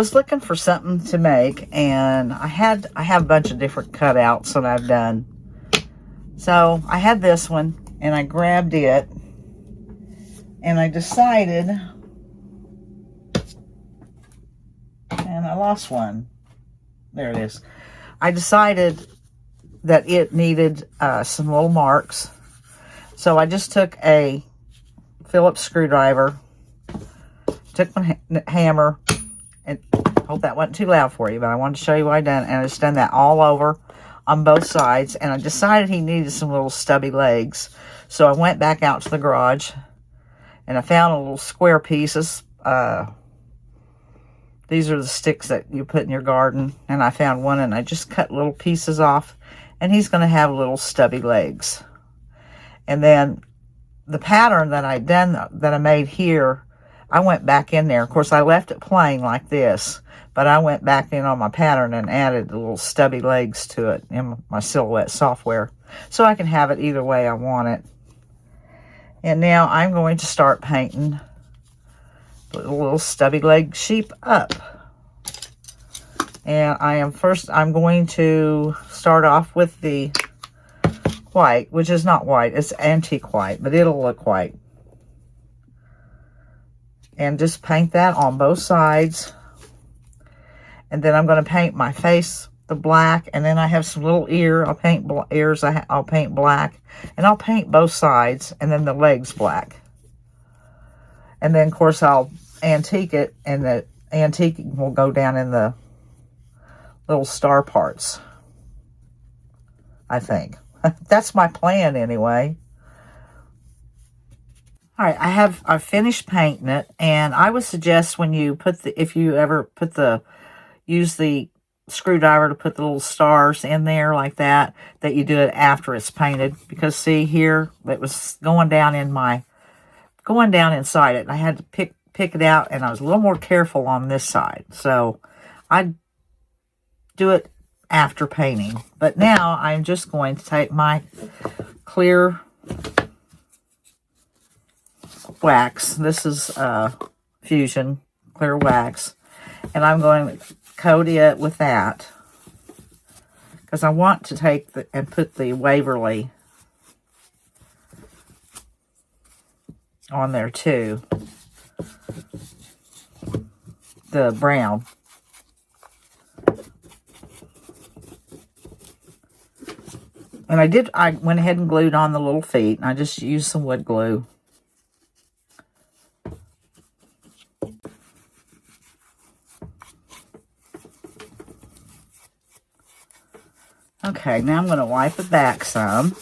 was looking for something to make, and I have a bunch of different cutouts that I've done. So I had this one, and I grabbed it, and I decided, and I lost one. There it is. I decided that it needed some little marks. So I just took a Phillips screwdriver, took my hammer, and I hope that wasn't too loud for you, but I wanted to show you what I done. And I just done that all over on both sides. And I decided he needed some little stubby legs. So I went back out to the garage, and I found a little square pieces. These are the sticks that you put in your garden. And I found one, and I just cut little pieces off. And he's going to have little stubby legs. And then the pattern that I made here, I went back in there. Of course, I left it plain like this, but I went back in on my pattern and added the little stubby legs to it in my Silhouette software. So I can have it either way I want it. And now I'm going to start painting the little stubby leg sheep up. And I'm going to start off with the white, which is not white, it's antique white, but it'll look white. And just paint that on both sides. And then I'm going to paint my face the black, and then I have some little ear. I'll paint ears. I'll paint black, and I'll paint both sides, and then the legs black. And then, of course, I'll antique it, and the antique will go down in the little star parts, I think. That's my plan anyway. All right, I've finished painting it, and I would suggest when you if you ever use the screwdriver to put the little stars in there like that you do it after it's painted, because see here, it was going down inside it, and I had to pick it out, and I was a little more careful on this side, so I do it after painting. But now I'm just going to take my clear wax. This is Fusion clear wax, and I'm going to coat it with that because I want to take and put the Waverly on there too, the brown. And I went ahead and glued on the little feet, and I just used some wood glue. Okay, now I'm going to wipe it back some.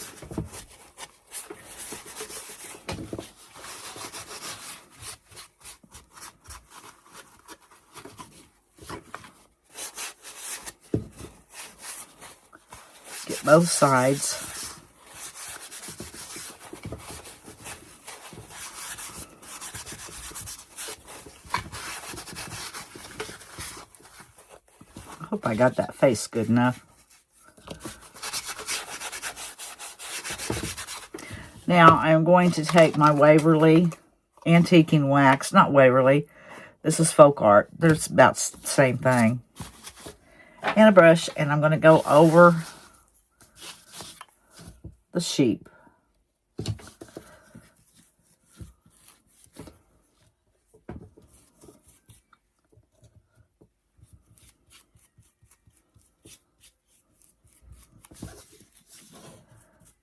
Get both sides. I hope I got that face good enough. Now I'm going to take my Waverly antiquing wax, not Waverly, this is Folk Art, there's about the same thing, and a brush, and I'm going to go over the sheep.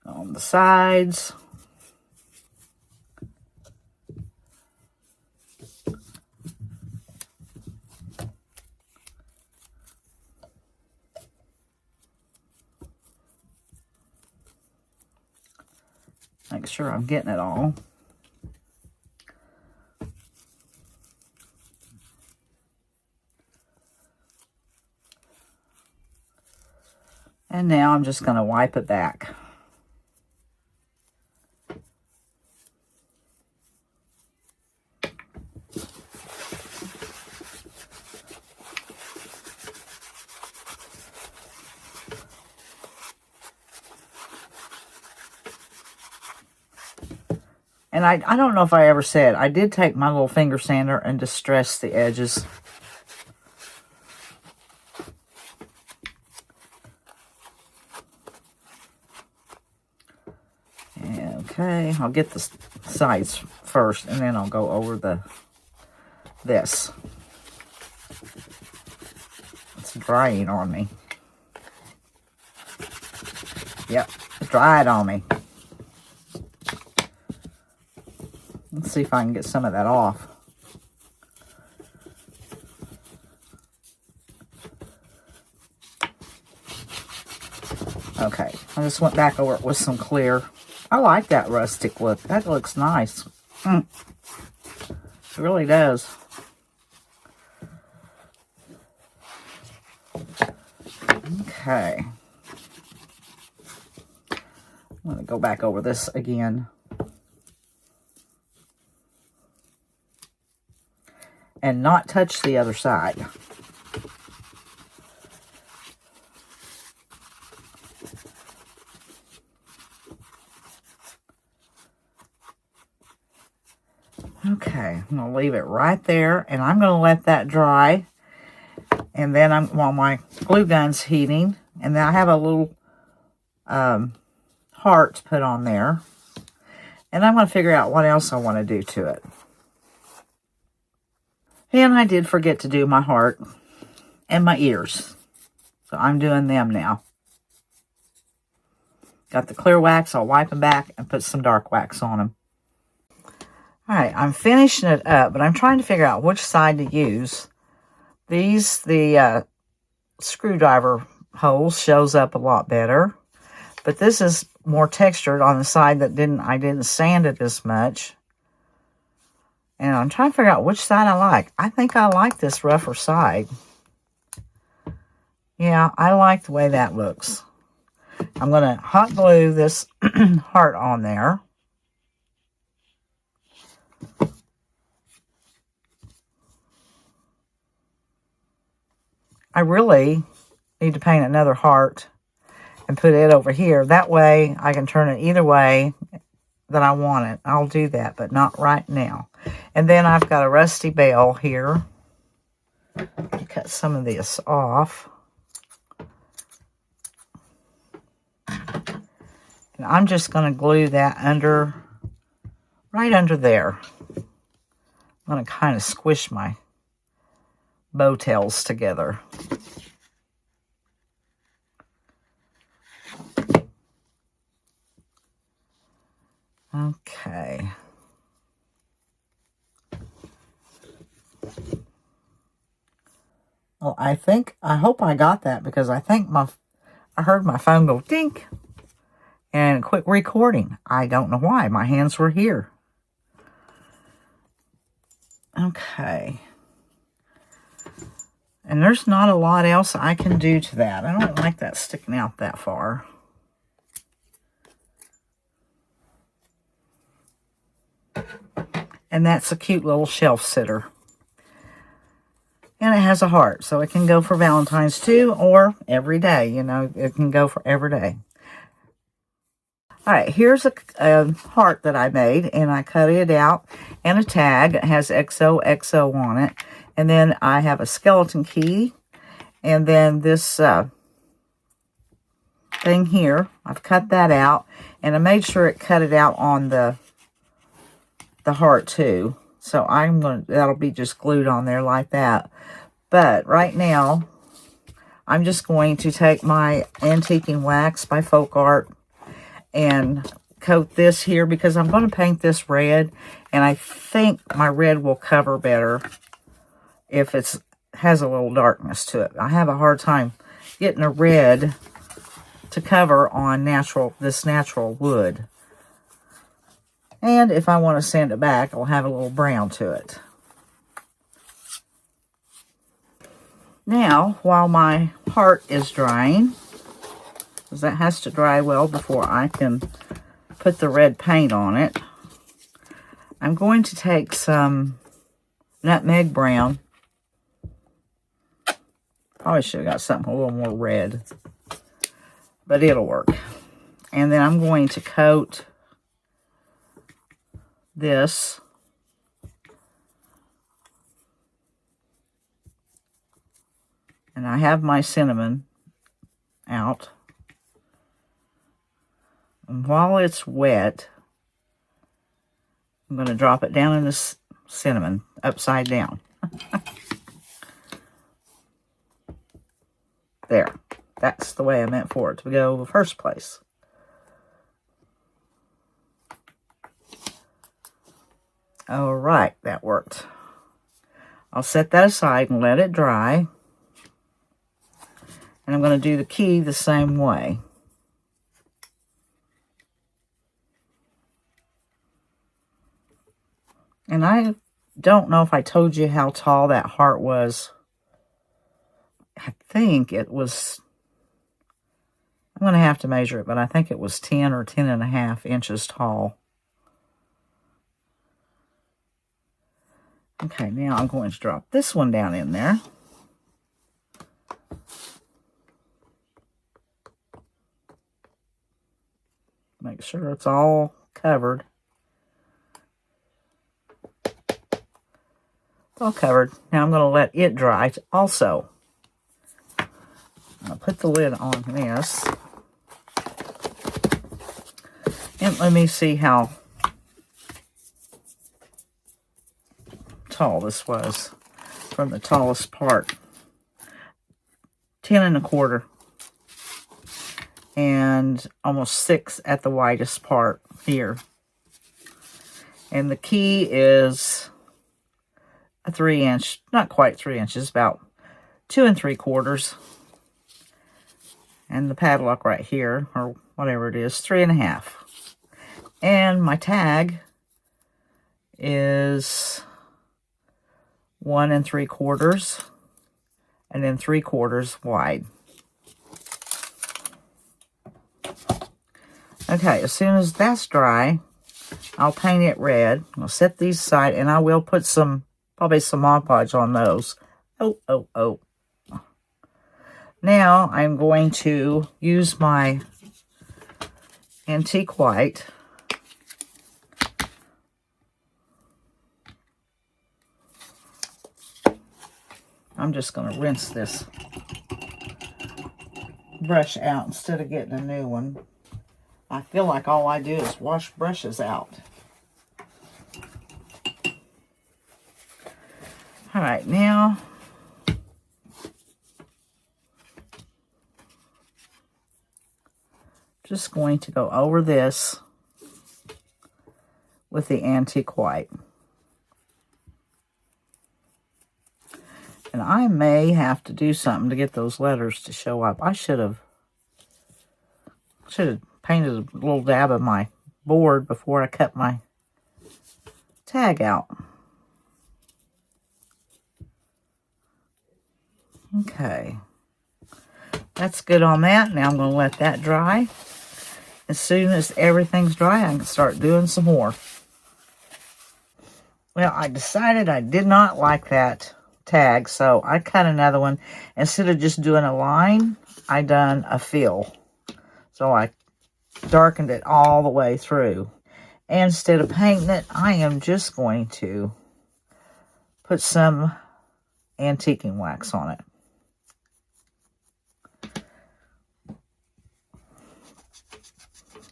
On the sides. Make sure I'm getting it all. And now I'm just going to wipe it back. And I don't know if I ever said, I did take my little finger sander and distress the edges. Okay, I'll get the sides first, and then I'll go over this. It's drying on me. Yep, it dried on me. Let's see if I can get some of that off. Okay, I just went back over it with some clear. I like that rustic look. That looks nice. It really does. Okay. I'm going to go back over this again. And not touch the other side. Okay, I'm going to leave it right there, and I'm going to let that dry. And then while my glue gun's heating, and then I have a little heart to put on there. And I'm going to figure out what else I want to do to it. And I did forget to do my heart and my ears. So I'm doing them now. Got the clear wax. I'll wipe them back and put some dark wax on them. Alright, I'm finishing it up, but I'm trying to figure out which side to use. The screwdriver holes shows up a lot better. But this is more textured on the side that I didn't sand it as much. And I'm trying to figure out which side I like. I think I like this rougher side. Yeah, I like the way that looks. I'm going to hot glue this heart on there. I really need to paint another heart and put it over here. That way I can turn it either way that I want it. I'll do that, but not right now. And then I've got a rusty bell here. Cut some of this off. And I'm just going to glue that right under there. I'm going to kind of squish my bow tails together. Okay. Well, I hope I got that, because I think I heard my phone go dink and quit recording. I don't know why. My hands were here. Okay. And there's not a lot else I can do to that. I don't like that sticking out that far. And that's a cute little shelf sitter. And it has a heart, so it can go for Valentine's too, or every day. You know, it can go for every day. All right, here's a heart that I made, and I cut it out, and a tag. It has XOXO on it. And then I have a skeleton key, and then this thing here, I've cut that out, and I made sure it cut it out on the heart too. So that'll be just glued on there like that. But right now, I'm just going to take my antiquing wax by Folk Art and coat this here, because I'm going to paint this red, and I think my red will cover better if it has a little darkness to it. I have a hard time getting a red to cover on this natural wood. And if I want to sand it back, I'll have a little brown to it. Now, while my heart is drying, because that has to dry well before I can put the red paint on it, I'm going to take some nutmeg brown. Probably should have got something a little more red, but it'll work. And then I'm going to coat this and I have my cinnamon out, and while it's wet, I'm going to drop it down in this cinnamon upside down. There. That's the way I meant for it to go in the first place. All right, that worked. I'll set that aside and let it dry. And I'm going to do the key the same way. And I don't know if I told you how tall that heart was. I think it was, I'm going to have to measure it, but I think it was 10 or 10.5 inches tall. Okay, now I'm going to drop this one down in there. Make sure it's all covered. It's all covered. Now I'm going to let it dry also. I'll put the lid on this. And let me see how tall this was from the tallest part. 10 1/4. And almost 6 at the widest part here. And the key is a 3-inch, not quite 3 inches, about 2 3/4. And the padlock right here, or whatever it is, 3.5. And my tag is 1 3/4, and then 3/4 wide. Okay, as soon as that's dry, I'll paint it red. I'll set these aside, and I will put probably some Mod Podge on those. Oh. Now, I'm going to use my antique white. I'm just going to rinse this brush out instead of getting a new one. I feel like all I do is wash brushes out. All right, now just going to go over this with the antique white. And I may have to do something to get those letters to show up. I should have painted a little dab of my board before I cut my tag out. Okay. That's good on that. Now I'm going to let that dry. As soon as everything's dry, I can start doing some more. Well, I decided I did not like that tag, so I cut another one. Instead of just doing a line, I done a fill. So I darkened it all the way through. And instead of painting it, I am just going to put some antiquing wax on it.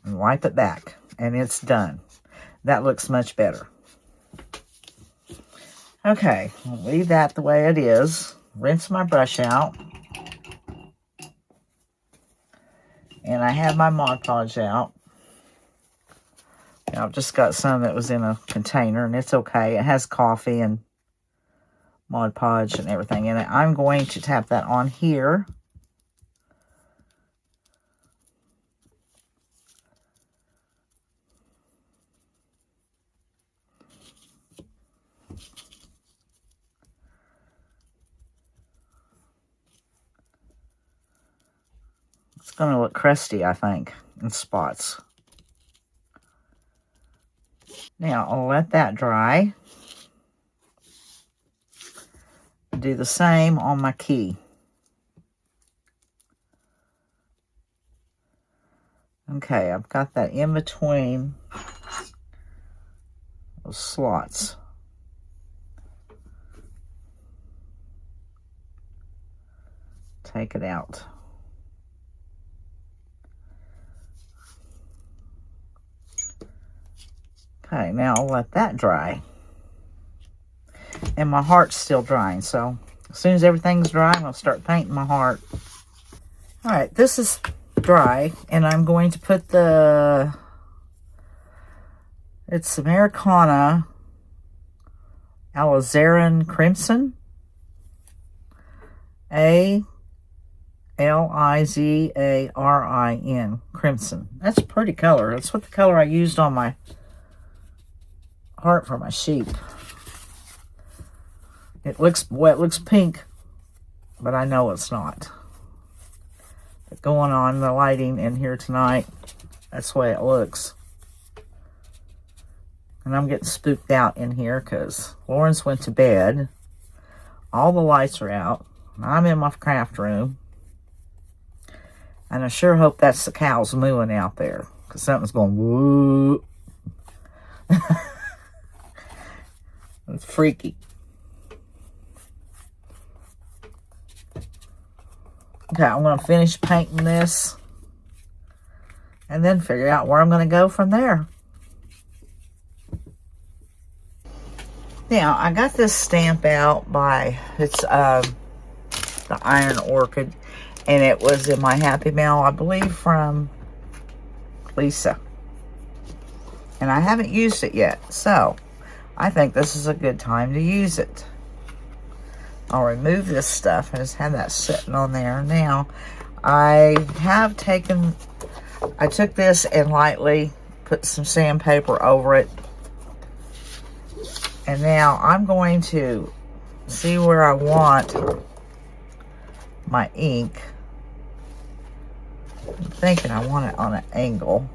And wipe it back, and it's done. That looks much better. Okay, I'll leave that the way it is. Rinse my brush out. And I have my Mod Podge out. I've just got some that was in a container, and it's okay. It has coffee and Mod Podge and everything in it. I'm going to tap that on here. It's going to look crusty, I think, in spots. Now, I'll let that dry. Do the same on my key. Okay, I've got that in between those slots. Take it out. Okay, now I'll let that dry. And my heart's still drying, so as soon as everything's dry, I'm going to start painting my heart. All right, this is dry, and I'm going to put it's Americana Alizarin Crimson. A-L-I-Z-A-R-I-N, Crimson. That's a pretty color. That's what the color I used on my heart for my sheep. It looks, well, it looks pink, but I know it's not. But going on the lighting in here tonight, that's the way it looks. And I'm getting spooked out in here because Lawrence went to bed. All the lights are out. I'm in my craft room. And I sure hope that's the cows mooing out there, because something's going woo. It's freaky. Okay, I'm going to finish painting this and then figure out where I'm going to go from there. Now, I got this stamp out by, it's the Iron Orchid, and it was in my Happy Mail, I believe, from Lisa. And I haven't used it yet, so I think this is a good time to use it. I'll remove this stuff and just have that sitting on there. Now, I took this and lightly put some sandpaper over it. And now I'm going to see where I want my ink. I'm thinking I want it on an angle.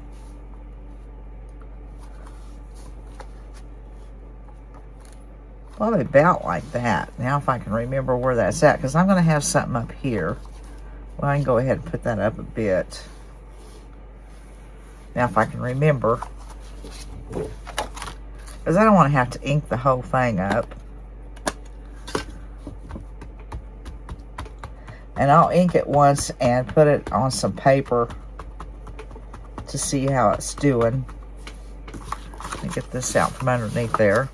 Probably about like that. Now if I can remember where that's at, because I'm going to have something up here. Well, I can go ahead and put that up a bit. Now if I can remember. Because I don't want to have to ink the whole thing up. And I'll ink it once and put it on some paper to see how it's doing. Let me get this out from underneath there.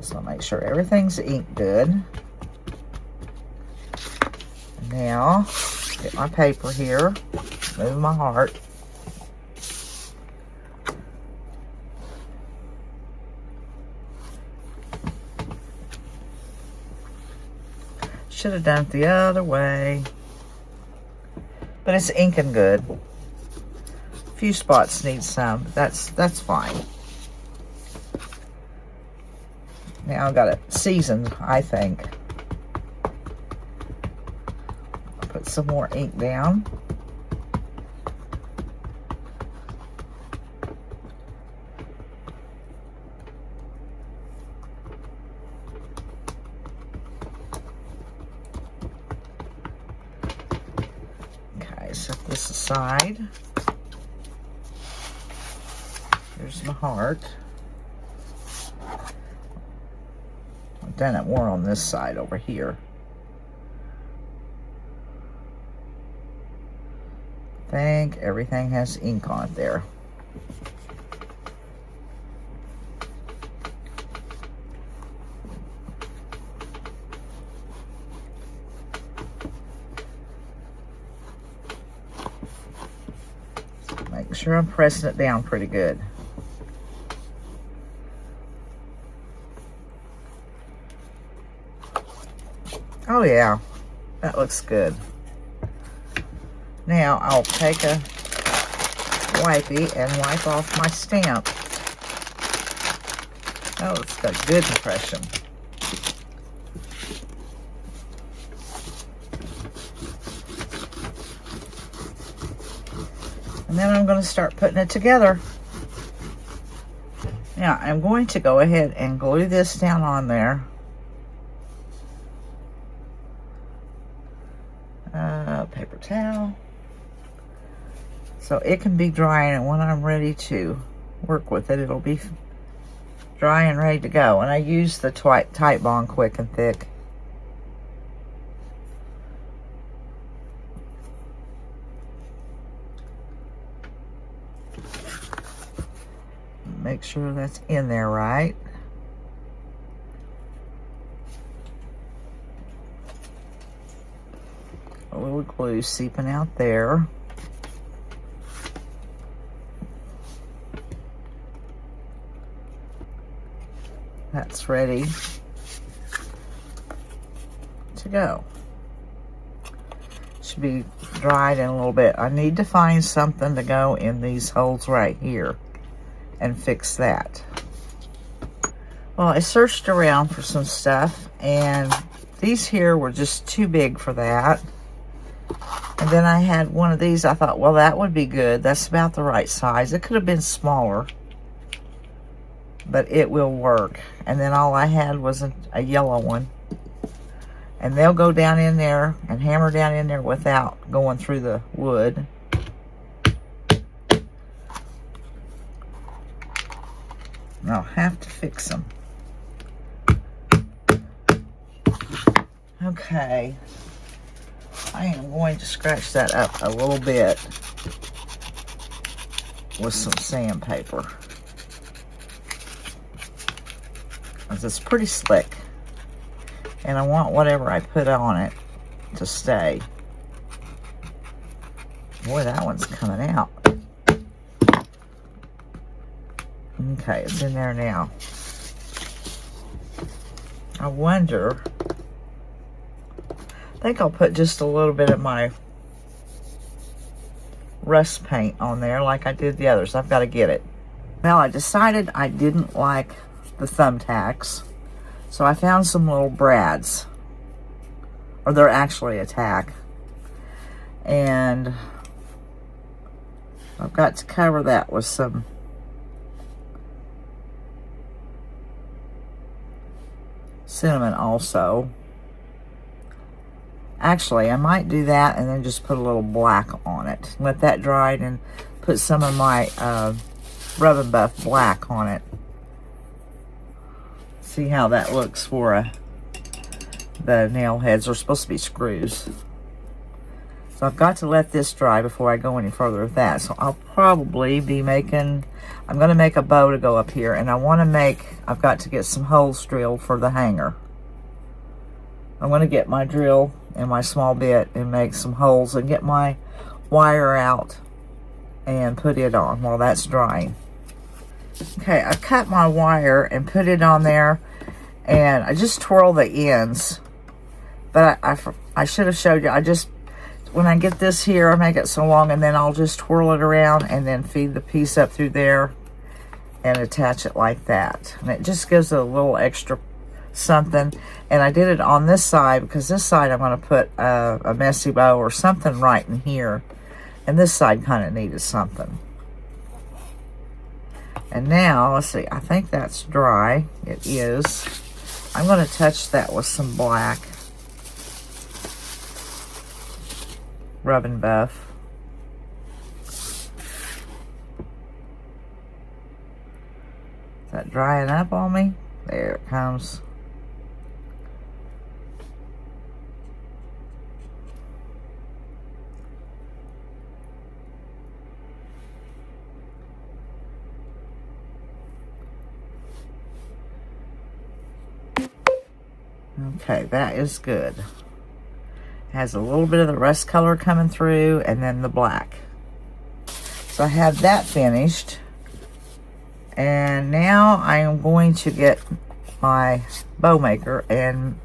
So make sure everything's inked good. Now, get my paper here, move my heart. Should have done it the other way. But it's inking good. A few spots need some, but that's fine. Now I've got it seasoned, I think. I'll put some more ink down. Okay, set this aside. Here's my heart. I've done it more on this side over here. I think everything has ink on it there. So make sure I'm pressing it down pretty good. Oh yeah, that looks good. Now I'll take a wipey and wipe off my stamp. Oh, it's got a good impression. And then I'm going to start putting it together. Now I'm going to go ahead and glue this down on there. Paper towel. So it can be drying, and when I'm ready to work with it, it'll be dry and ready to go. And I use the Titebond Quick and Thick. make sure that's in there right. A little glue seeping out there. That's ready to go. Should be dried in a little bit. I need to find something to go in these holes right here and fix that. Well, I searched around for some stuff, and these here were just too big for that. And then I had one of these. I thought, well, that would be good. That's about the right size. It could have been smaller, but it will work. And then all I had was a yellow one. And they'll go down in there and hammer down in there without going through the wood. And I'll have to fix them. Okay. I am going to scratch that up a little bit with some sandpaper. Because it's pretty slick. And I want whatever I put on it to stay. Boy, that one's coming out. Okay, it's in there now. I wonder, I think I'll put just a little bit of my rust paint on there like I did the others. I've got to get it. Well, I decided I didn't like the thumbtacks, so I found some little brads, or they're actually a tack, and I've got to cover that with some cinnamon also. Actually, I might do that and then just put a little black on it. Let that dry and put some of my Rub and Buff black on it. See how that looks for the nail heads. They're supposed to be screws. So I've got to let this dry before I go any further with that. So I'll probably be making, I'm going to make a bow to go up here. And I want to make, I've got to get some holes drilled for the hanger. I'm going to get my drill and my small bit and make some holes and get my wire out and put it on while that's drying. Okay, I cut my wire and put it on there, and I just twirl the ends. But I should have showed you, I just, when I get this here, I make it so long, and then I'll just twirl it around and then feed the piece up through there and attach it like that. And it just gives it a little extra something. And I did it on this side because this side I'm going to put a messy bow or something right in here, and this side kind of needed something. And now let's see, I think that's dry. It is. I'm going to touch that with some black Rub and Buff. Is that drying up on me? There it comes. Okay, that is good. Has a little bit of the rust color coming through and then the black. So I have that finished. And now I am going to get my bow maker and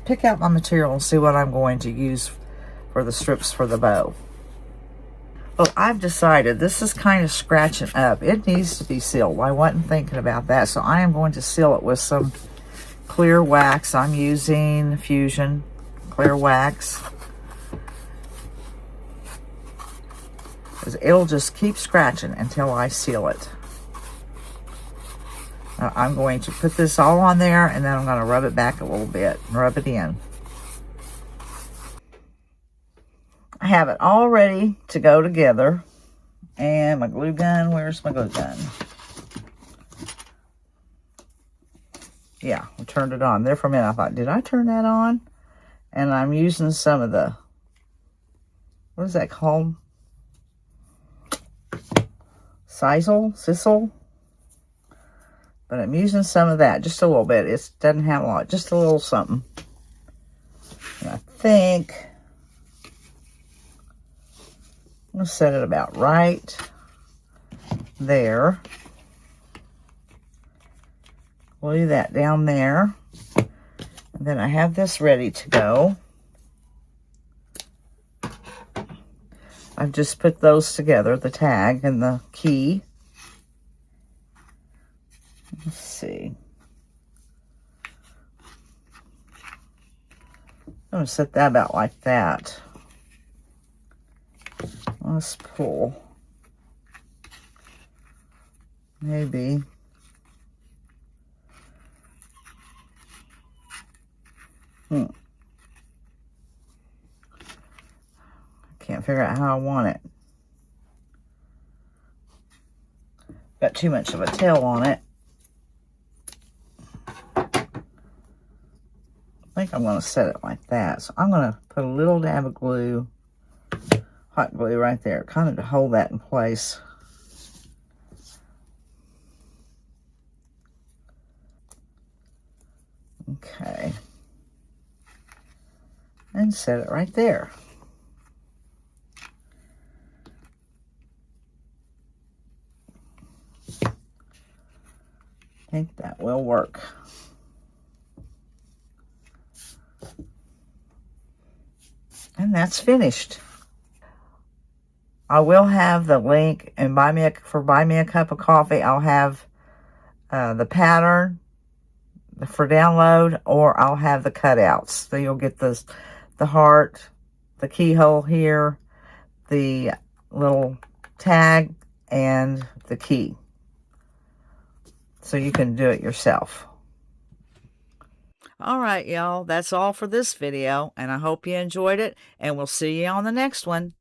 pick out my material and see what I'm going to use for the strips for the bow. Well, I've decided this is kind of scratching up. It needs to be sealed. I wasn't thinking about that. So I am going to seal it with some clear wax. I'm using Fusion clear wax. It'll just keep scratching until I seal it. I'm going to put this all on there, and then I'm going to rub it back a little bit and rub it in. I have it all ready to go together. And my glue gun, where's my glue gun? Yeah, I turned it on. There for a minute, I thought, did I turn that on? And I'm using some of the, what is that called? Sisal? But I'm using some of that, just a little bit. It doesn't have a lot, just a little something. And I think I'm going to set it about right there. Glue that down there. And then I have this ready to go. I've just put those together, the tag and the key. Let's see. I'm going to set that about like that. Let's pull. Maybe. Can't figure out how I want it. Got too much of a tail on it. I think I'm going to set it like that. So I'm going to put a little dab of glue, hot glue right there, kind of to hold that in place. Okay. And set it right there. I think that will work. And that's finished. I will have the link and buy me a cup of coffee. I'll have the pattern for download, or I'll have the cutouts. So you'll get the heart, the keyhole here, the little tag, and the key. So you can do it yourself. All right, y'all. That's all for this video, and I hope you enjoyed it, and we'll see you on the next one.